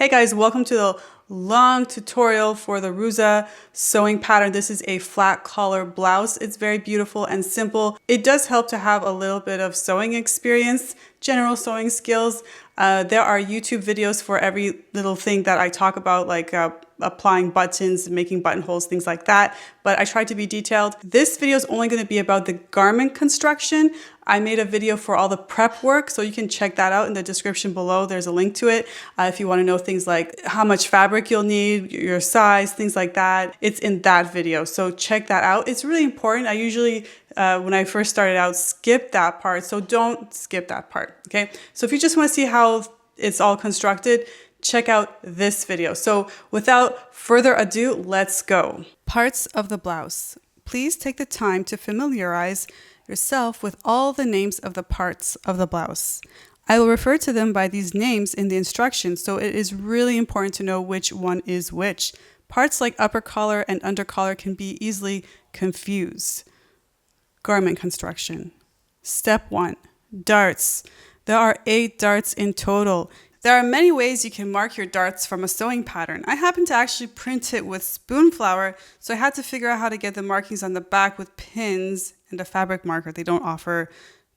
Hey guys, welcome to the long tutorial for the Ruza sewing pattern. This is a flat collar blouse. It's very beautiful and simple. It does help to have a little bit of sewing experience, general sewing skills. There are YouTube videos for every little thing that I talk about, like applying buttons, making buttonholes, things like that. But I tried to be detailed. This video is only going to be about the garment construction. I made a video for all the prep work, so you can check that out in the description below. There's a link to it. If you want to know things like how much fabric you'll need, your size, things like that, it's in that video. So check that out. It's really important. I usually, when I first started out, skip that part. So don't skip that part, okay? So if you just want to see how it's all constructed, check out this video. So without further ado, let's go. Parts of the blouse. Please take the time to familiarize yourself with all the names of the parts of the blouse. I will refer to them by these names in the instructions, so it is really important to know which one is which. Parts like upper collar and under collar can be easily confused. Garment construction. Step 1. Darts. There are 8 darts in total. There are many ways you can mark your darts from a sewing pattern. I happen to actually print it with spoon flour, so I had to figure out how to get the markings on the back with pins and a fabric marker. They don't offer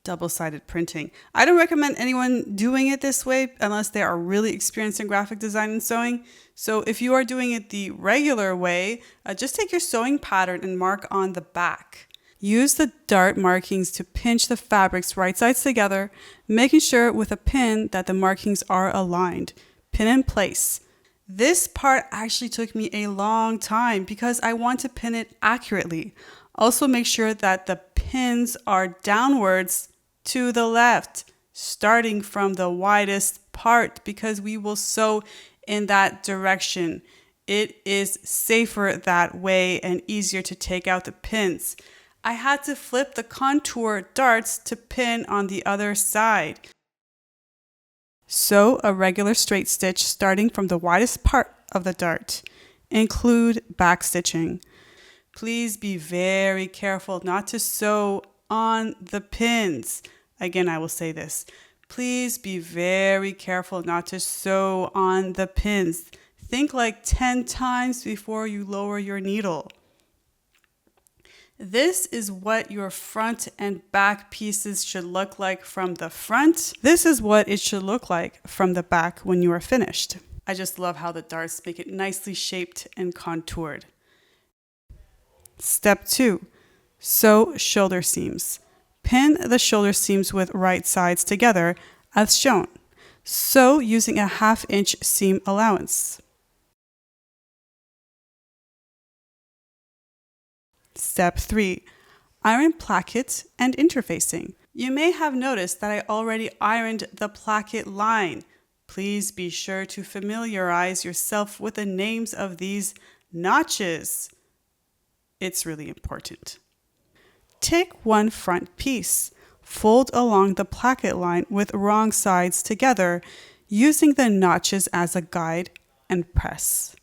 double-sided printing. I don't recommend anyone doing it this way unless they are really experienced in graphic design and sewing. So if you are doing it the regular way, just take your sewing pattern and mark on the back. Use the dart markings to pinch the fabrics right sides together, making sure with a pin that the markings are aligned. Pin in place. This part actually took me a long time because I want to pin it accurately. Also make sure that the pins are downwards to the left, starting from the widest part because we will sew in that direction. It is safer that way and easier to take out the pins. I had to flip the contour darts to pin on the other side. Sew a regular straight stitch starting from the widest part of the dart. Include back stitching. Please be very careful not to sew on the pins. Again, I will say this. Please be very careful not to sew on the pins. Think like 10 times before you lower your needle. This is what your front and back pieces should look like from the front. This is what it should look like from the back when you are finished. I just love how the darts make it nicely shaped and contoured. Step 2. Sew shoulder seams. Pin the shoulder seams with right sides together as shown. Sew using a 1/2 inch seam allowance. Step 3. Iron placket and interfacing. You may have noticed that I already ironed the placket line. Please be sure to familiarize yourself with the names of these notches. It's really important. Take one front piece. Fold along the placket line with wrong sides together, using the notches as a guide, and press.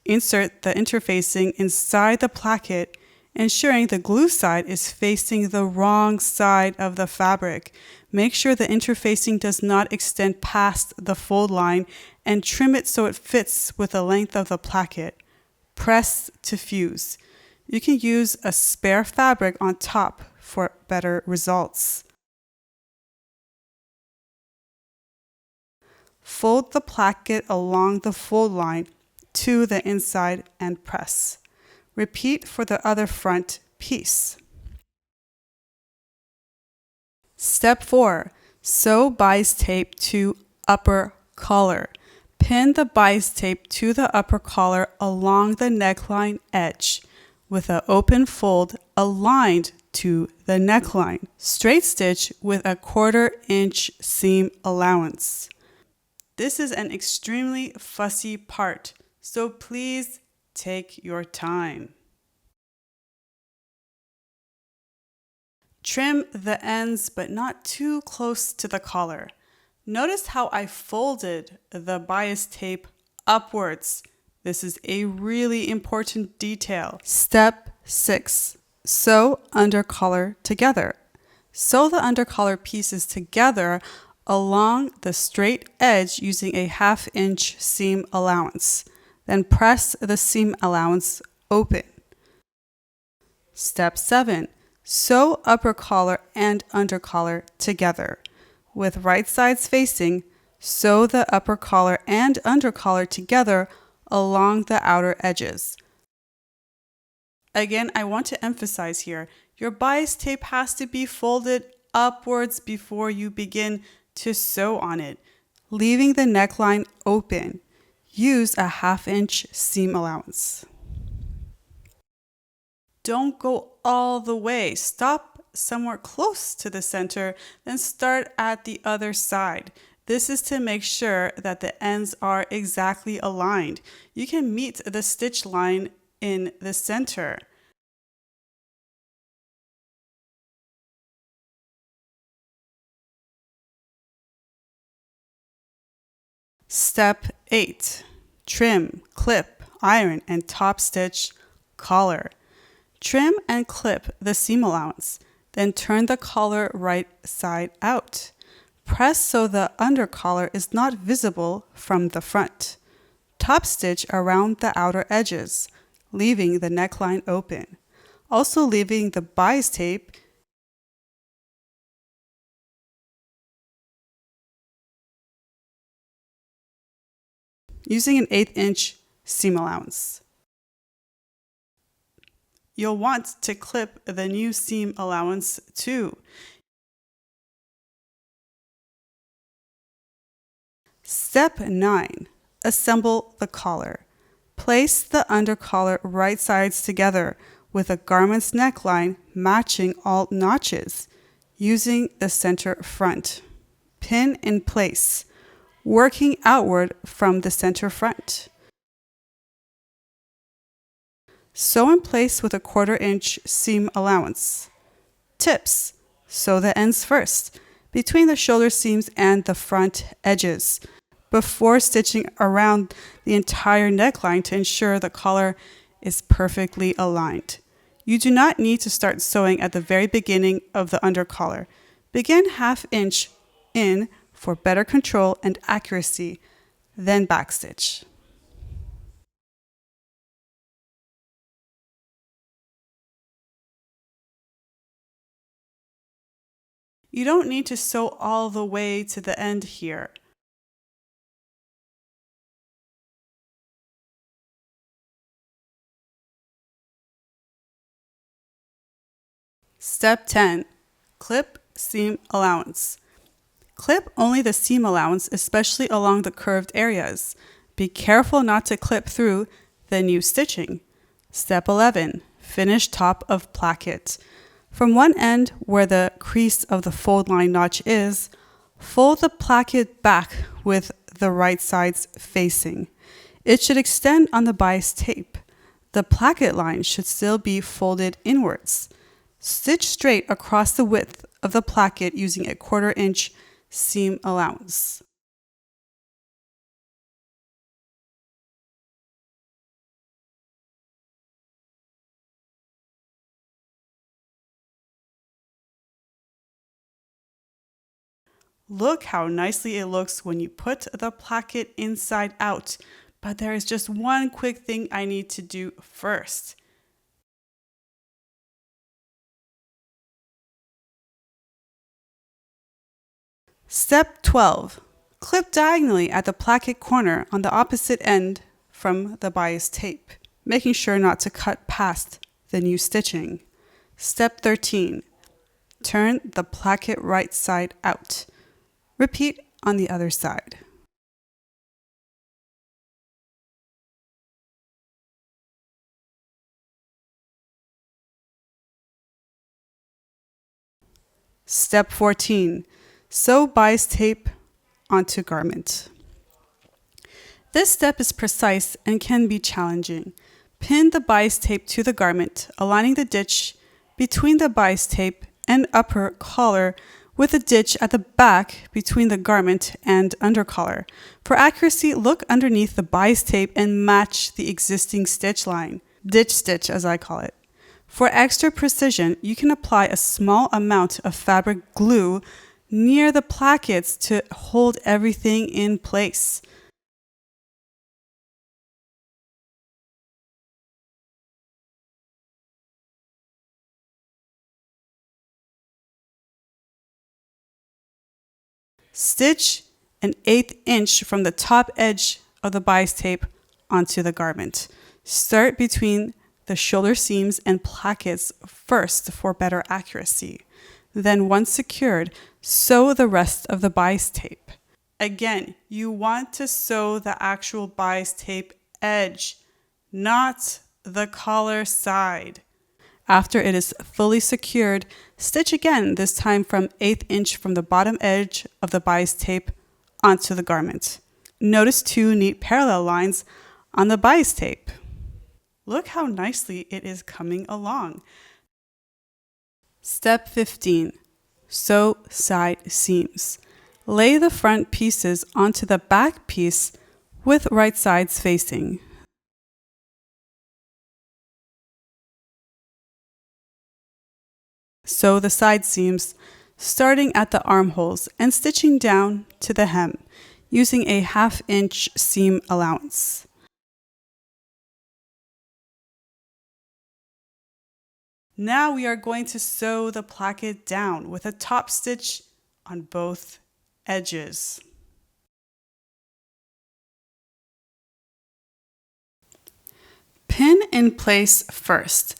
Insert the interfacing inside the placket, ensuring the glue side is facing the wrong side of the fabric. Make sure the interfacing does not extend past the fold line and trim it so it fits with the length of the placket. Press to fuse. You can use a spare fabric on top for better results. Fold the placket along the fold line to the inside and press. Repeat for the other front piece. Step 4. Sew bias tape to upper collar. Pin the bias tape to the upper collar along the neckline edge with an open fold aligned to the neckline. Straight stitch with a 1/4 inch seam allowance. This is an extremely fussy part, so please take your time. Trim the ends, but not too close to the collar. Notice how I folded the bias tape upwards. This is a really important detail. Step 6. Sew under collar together. Sew the under collar pieces together along the straight edge using a 1/2 inch seam allowance. Then press the seam allowance open. Step 7. Sew upper collar and under collar together. With right sides facing, sew the upper collar and under collar together along the outer edges. Again, I want to emphasize here, your bias tape has to be folded upwards before you begin to sew on it, leaving the neckline open. Use a 1/2 inch seam allowance. Don't go all the way. Stop somewhere close to the center, then start at the other side. This is to make sure that the ends are exactly aligned. You can meet the stitch line in the center. Step 8. Trim, clip, iron, and top stitch collar. Trim and clip the seam allowance, then turn the collar right side out. Press so the under collar is not visible from the front. Top stitch around the outer edges, leaving the neckline open. Also leaving the bias tape using an 1/8 inch seam allowance. You'll want to clip the new seam allowance too. Step 9. Assemble the collar. Place the under collar right sides together with a garment's neckline matching all notches, using the center front. Pin in place, working outward from the center front. Sew in place with a 1/4 inch seam allowance. Tips: sew the ends first, between the shoulder seams and the front edges, before stitching around the entire neckline to ensure the collar is perfectly aligned. You do not need to start sewing at the very beginning of the under collar. Begin 1/2 inch in for better control and accuracy, then backstitch. You don't need to sew all the way to the end here. Step 10. Clip seam allowance. Clip only the seam allowance, especially along the curved areas. Be careful not to clip through the new stitching. Step 11. Finish top of placket. From one end where the crease of the fold line notch is, fold the placket back with the right sides facing. It should extend on the bias tape. The placket line should still be folded inwards. Stitch straight across the width of the placket using a 1/4 inch seam allowance. Look how nicely it looks when you put the placket inside out, but there is just one quick thing I need to do first. Step 12. Clip diagonally at the placket corner on the opposite end from the bias tape, making sure not to cut past the new stitching. Step 13. Turn the placket right side out. Repeat on the other side. Step 14. Sew bias tape onto garment. This step is precise and can be challenging. Pin the bias tape to the garment, aligning the ditch between the bias tape and upper collar with a ditch at the back between the garment and undercollar. For accuracy, look underneath the bias tape and match the existing stitch line, ditch stitch as I call it. For extra precision, you can apply a small amount of fabric glue near the plackets to hold everything in place. Stitch an 1/8 inch from the top edge of the bias tape onto the garment. Start between the shoulder seams and plackets first for better accuracy. Then, once secured, sew the rest of the bias tape. Again, you want to sew the actual bias tape edge, not the collar side. After it is fully secured, stitch again, this time from 1/8 inch from the bottom edge of the bias tape onto the garment. Notice 2 neat parallel lines on the bias tape. Look how nicely it is coming along. Step 15. Sew side seams. Lay the front pieces onto the back piece with right sides facing. Sew the side seams, starting at the armholes and stitching down to the hem, using a 1/2 inch seam allowance. Now we are going to sew the placket down with a top stitch on both edges. Pin in place first.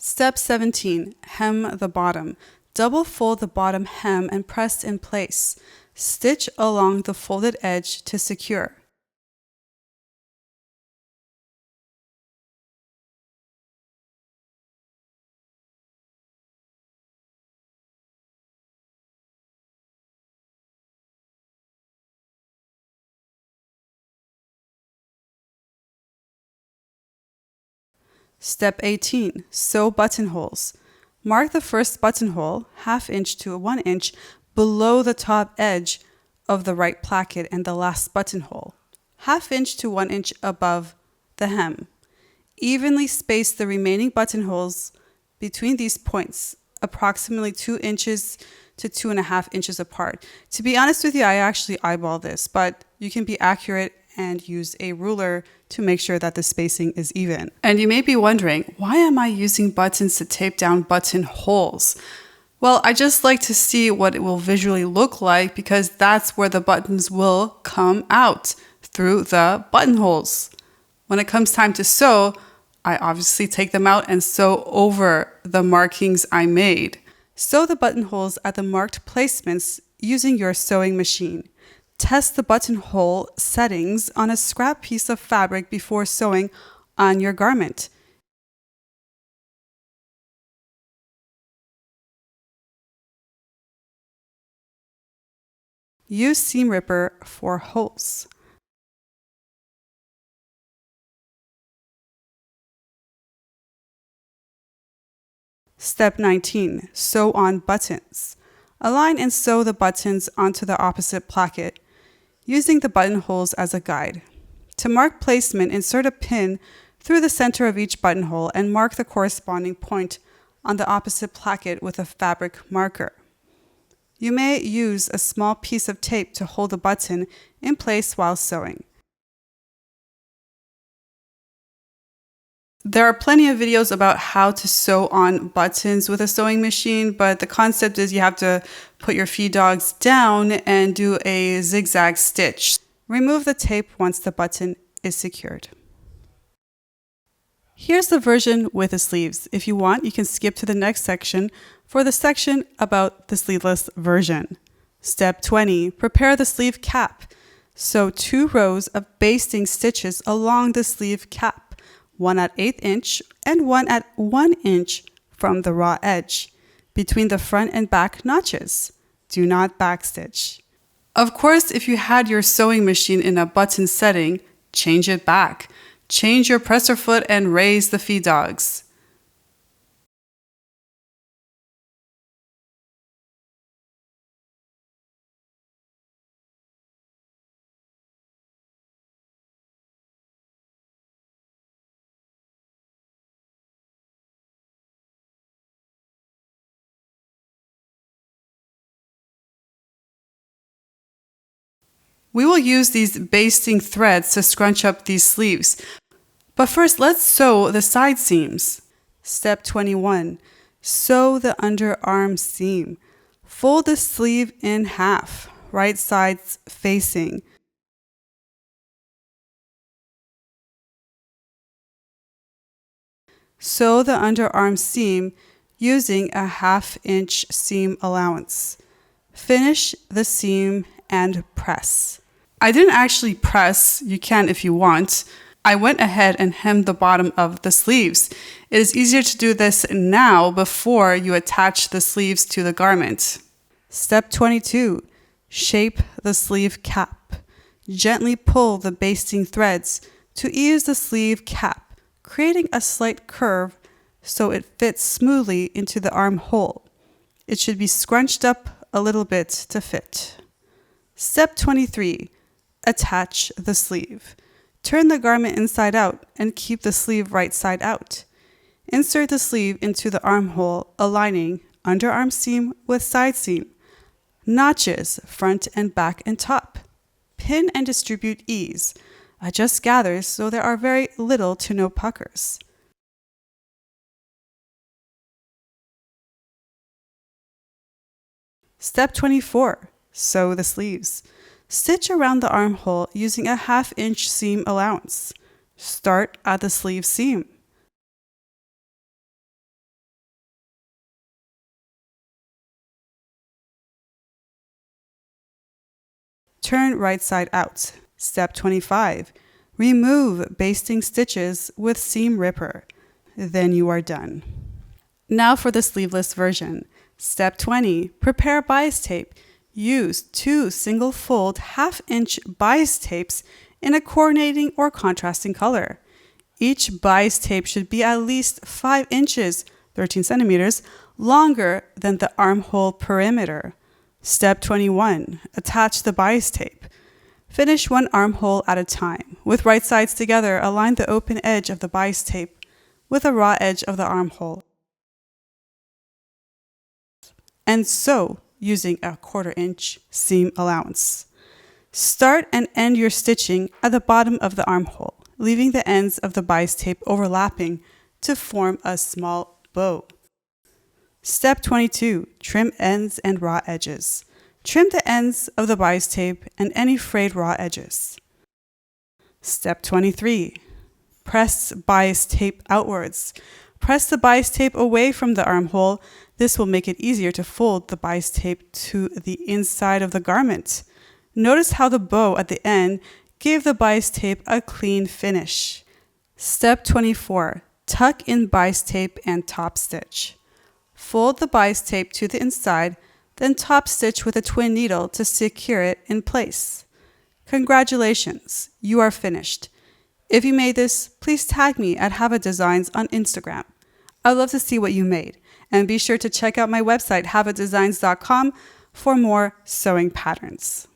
Step 17. Hem the bottom. Double fold the bottom hem and press in place. Stitch along the folded edge to secure. Step 18. Sew buttonholes. Mark the first buttonhole 1/2 inch to 1 inch below the top edge of the right placket and the last buttonhole, 1/2 inch to 1 inch above the hem. Evenly space the remaining buttonholes between these points, approximately 2 inches to 2.5 inches apart. To be honest with you, I actually eyeball this, but you can be accurate and use a ruler to make sure that the spacing is even. And you may be wondering, why am I using buttons to tape down buttonholes? Well, I just like to see what it will visually look like because that's where the buttons will come out, through the buttonholes. When it comes time to sew, I obviously take them out and sew over the markings I made. Sew the buttonholes at the marked placements using your sewing machine. Test the buttonhole settings on a scrap piece of fabric before sewing on your garment. Use seam ripper for holes. Step 19. Sew on buttons. Align and sew the buttons onto the opposite placket, using the buttonholes as a guide. To mark placement, insert a pin through the center of each buttonhole and mark the corresponding point on the opposite placket with a fabric marker. You may use a small piece of tape to hold the button in place while sewing. There are plenty of videos about how to sew on buttons with a sewing machine, but the concept is you have to put your feed dogs down and do a zigzag stitch. Remove the tape once the button is secured. Here's the version with the sleeves. If you want, you can skip to the next section for the section about the sleeveless version. Step 20. Prepare the sleeve cap. Sew 2 rows of basting stitches along the sleeve cap. One at 1/8 inch and one at 1 inch from the raw edge, between the front and back notches. Do not backstitch. Of course, if you had your sewing machine in a button setting, change it back. Change your presser foot and raise the feed dogs. We will use these basting threads to scrunch up these sleeves. But first, let's sew the side seams. Step 21. Sew the underarm seam. Fold the sleeve in half, right sides facing. Sew the underarm seam using a 1/2 inch seam allowance. Finish the seam and press. I didn't actually press, you can if you want. I went ahead and hemmed the bottom of the sleeves. It is easier to do this now before you attach the sleeves to the garment. Step 22. Shape the sleeve cap. Gently pull the basting threads to ease the sleeve cap, creating a slight curve so it fits smoothly into the armhole. It should be scrunched up a little bit to fit. Step 23. Attach the sleeve. Turn the garment inside out and keep the sleeve right side out. Insert the sleeve into the armhole, aligning underarm seam with side seam. Notches front and back and top. Pin and distribute ease. Adjust gathers so there are very little to no puckers. Step 24. Sew the sleeves. Stitch around the armhole using a 1/2 inch seam allowance. Start at the sleeve seam. Turn right side out. Step 25. Remove basting stitches with seam ripper. Then you are done. Now for the sleeveless version. Step 20. Prepare bias tape. Use 2 single fold 1/2 inch bias tapes in a coordinating or contrasting color. Each bias tape should be at least 5 inches, 13 centimeters, longer than the armhole perimeter. Step 21. Attach the bias tape. Finish one armhole at a time. With right sides together, align the open edge of the bias tape with the raw edge of the armhole. And sew using a 1/4 inch seam allowance. Start and end your stitching at the bottom of the armhole, leaving the ends of the bias tape overlapping to form a small bow. Step 22. Trim ends and raw edges. Trim the ends of the bias tape and any frayed raw edges. Step 23. Press bias tape outwards. Press the bias tape away from the armhole. This will make it easier to fold the bias tape to the inside of the garment. Notice how the bow at the end gave the bias tape a clean finish. Step 24. Tuck in bias tape and top stitch. Fold the bias tape to the inside, then top stitch with a twin needle to secure it in place. Congratulations, you are finished. If you made this, please tag me at Have a Designs on Instagram. I'd love to see what you made. And be sure to check out my website, haveadesigns.com, for more sewing patterns.